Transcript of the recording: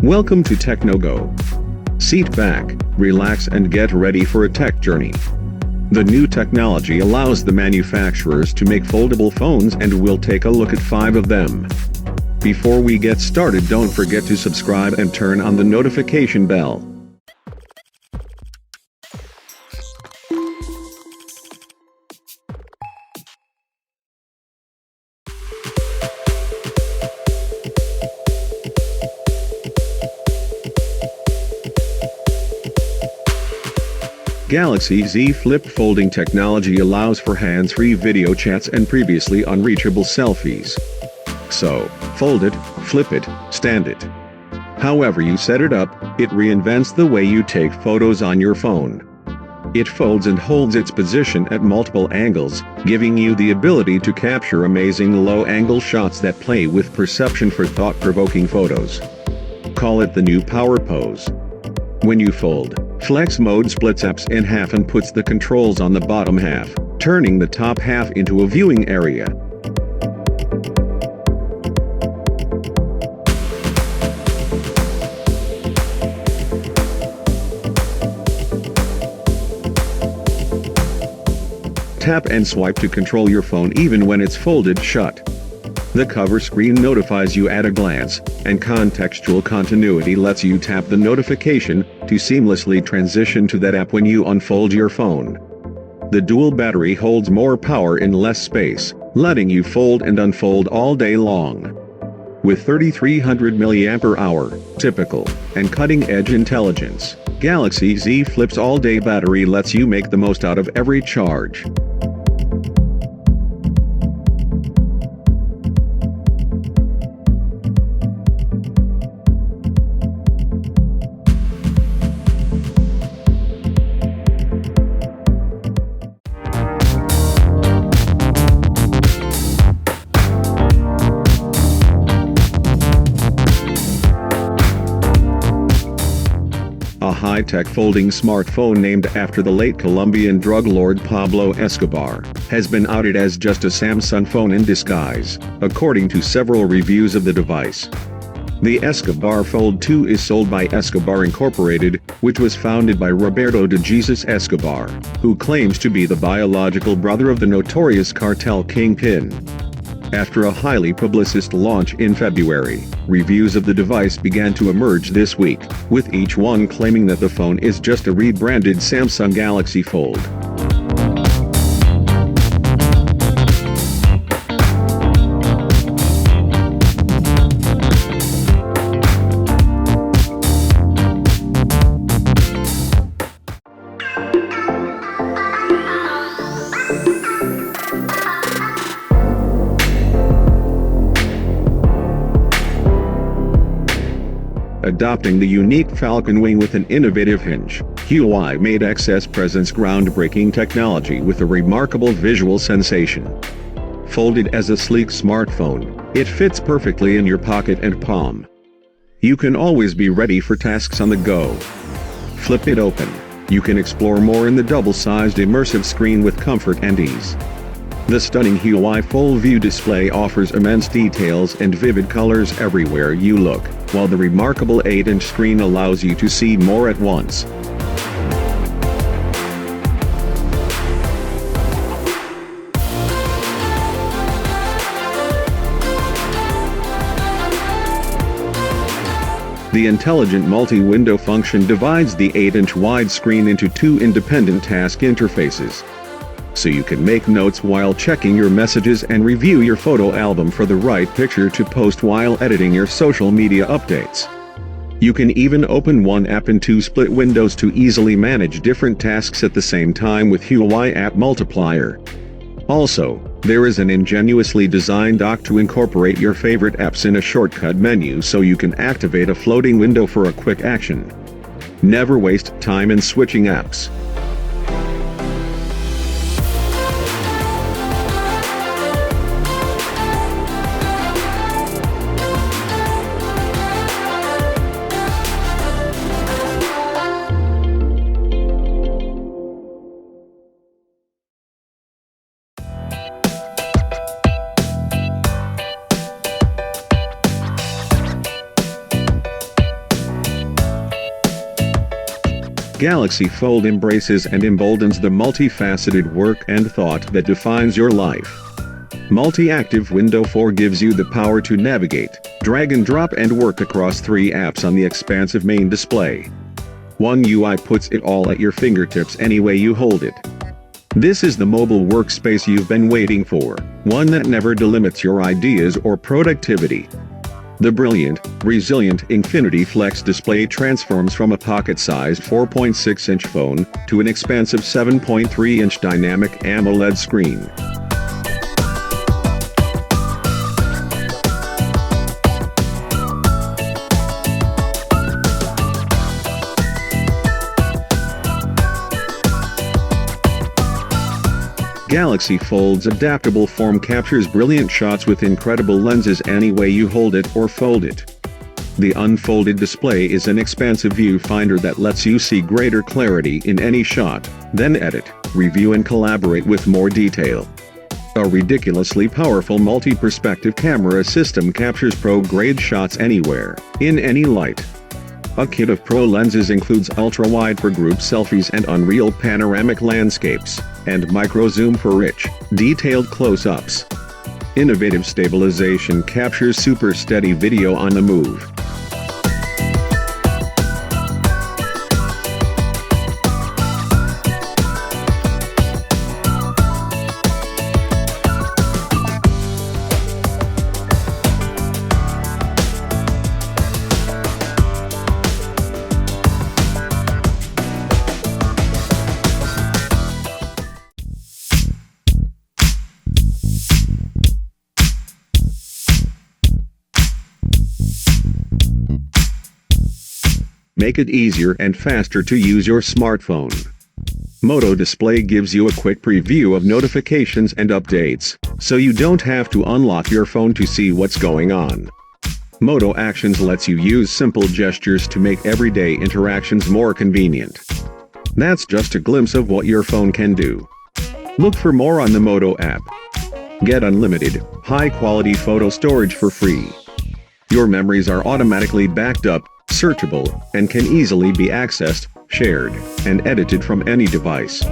Welcome to TechnoGo. Seat back, relax and get ready for a tech journey. The new technology allows the manufacturers to make foldable phones, and we'll take a look at 5 of them. Before we get started, don't forget to subscribe and turn on the notification bell. Galaxy Z Flip folding technology allows for hands-free video chats and previously unreachable selfies. So, fold it, flip it, stand it. However you set it up, it reinvents the way you take photos on your phone. It folds and holds its position at multiple angles, giving you the ability to capture amazing low-angle shots that play with perception for thought-provoking photos. Call it the new power pose. When you fold, Flex Mode splits apps in half and puts the controls on the bottom half, turning the top half into a viewing area. Tap and swipe to control your phone even when it's folded shut. The cover screen notifies you at a glance, and contextual continuity lets you tap the notification to seamlessly transition to that app when you unfold your phone. The dual battery holds more power in less space, letting you fold and unfold all day long. With 3300 mAh, typical, and cutting-edge intelligence, Galaxy Z Flip's all-day battery lets you make the most out of every charge. A high-tech folding smartphone named after the late Colombian drug lord Pablo Escobar has been outed as just a Samsung phone in disguise, according to several reviews of the device. The Escobar Fold 2 is sold by Escobar Incorporated, which was founded by Roberto de Jesus Escobar, who claims to be the biological brother of the notorious cartel kingpin. After a highly publicized launch in February, reviews of the device began to emerge this week, with each one claiming that the phone is just a rebranded Samsung Galaxy Fold. Adopting the unique falcon wing with an innovative hinge, Huawei Mate XS presents groundbreaking technology with a remarkable visual sensation. Folded as a sleek smartphone, it fits perfectly in your pocket and palm. You can always be ready for tasks on the go. Flip it open. You can explore more in the double-sized immersive screen with comfort and ease. The stunning Huawei Full View display offers immense details and vivid colors everywhere you look, while the remarkable 8-inch screen allows you to see more at once. The intelligent multi-window function divides the 8-inch widescreen into 2 independent task interfaces, so you can make notes while checking your messages and review your photo album for the right picture to post while editing your social media updates. You can even open one app in 2 split windows to easily manage different tasks at the same time with Huawei App Multiplier. Also, there is an ingeniously designed dock to incorporate your favorite apps in a shortcut menu so you can activate a floating window for a quick action. Never waste time in switching apps. Galaxy Fold embraces and emboldens the multifaceted work and thought that defines your life. Multi-Active Window 4 gives you the power to navigate, drag and drop and work across 3 apps on the expansive main display. One UI puts it all at your fingertips any way you hold it. This is the mobile workspace you've been waiting for, one that never delimits your ideas or productivity. The brilliant, resilient Infinity Flex display transforms from a pocket-sized 4.6-inch phone to an expansive 7.3-inch dynamic AMOLED screen. Galaxy Fold's adaptable form captures brilliant shots with incredible lenses any way you hold it or fold it. The unfolded display is an expansive viewfinder that lets you see greater clarity in any shot, then edit, review and collaborate with more detail. A ridiculously powerful multi-perspective camera system captures pro-grade shots anywhere, in any light. A kit of pro lenses includes ultra-wide for group selfies and unreal panoramic landscapes, and micro-zoom for rich, detailed close-ups. Innovative stabilization captures super steady video on the move. Make it easier and faster to use your smartphone. Moto Display gives you a quick preview of notifications and updates, so you don't have to unlock your phone to see what's going on. Moto Actions lets you use simple gestures to make everyday interactions more convenient. That's just a glimpse of what your phone can do. Look for more on the Moto app. Get unlimited, high-quality photo storage for free. Your memories are automatically backed up, searchable, and can easily be accessed, shared, and edited from any device.